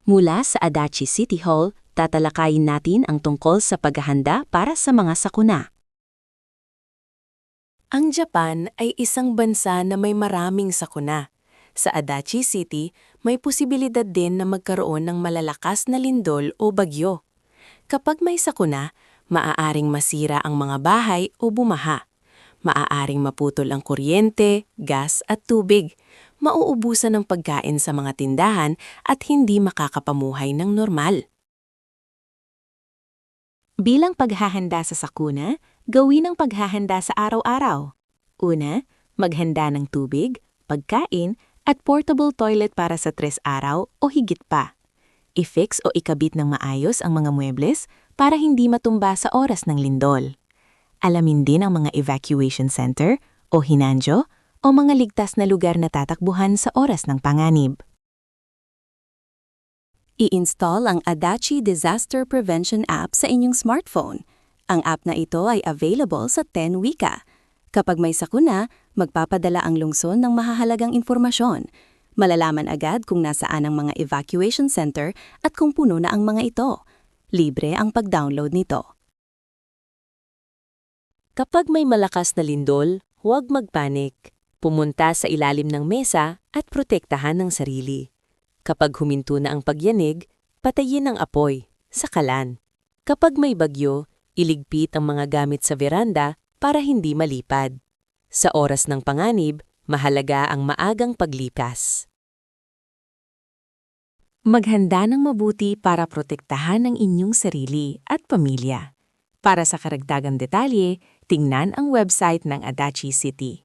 Mula sa Adachi City Hall, tatalakayin natin ang tungkol sa paghahanda para sa mga sakuna. Ang Japan ay isang bansa na may maraming sakuna. Sa Adachi City, may posibilidad din na magkaroon ng malalakas na lindol o bagyo. Kapag may sakuna, maaaring masira ang mga bahay o bumaha. Maaaring maputol ang kuryente, gas at tubig. Mauubusan ng pagkain sa mga tindahan at hindi makakapamuhay ng normal. Bilang paghahanda sa sakuna, gawin ang paghahanda sa araw-araw. Una, maghanda ng tubig, pagkain, at portable toilet para sa 3 araw o higit pa. I-fix o ikabit ng maayos ang mga muebles para hindi matumba sa oras ng lindol. Alamin din ang mga evacuation center o hinanjo o mga ligtas na lugar na tatakbuhan sa oras ng panganib. I-install ang Adachi Disaster Prevention App sa inyong smartphone. Ang app na ito ay available sa 10 wika. Kapag may sakuna, magpapadala ang lungsod ng mahahalagang informasyon. Malalaman agad kung nasaan ang mga evacuation center at kung puno na ang mga ito. Libre ang pag-download nito. Kapag may malakas na lindol, huwag magpanik. Pumunta sa ilalim ng mesa at protektahan ang sarili. Kapag huminto na ang pagyanig, patayin ang apoy, sakalan. Kapag may bagyo, iligpit ang mga gamit sa veranda para hindi malipad. Sa oras ng panganib, mahalaga ang maagang paglipas. Maghanda ng mabuti para protektahan ang inyong sarili at pamilya. Para sa karagdagang detalye, tingnan ang website ng Adachi City.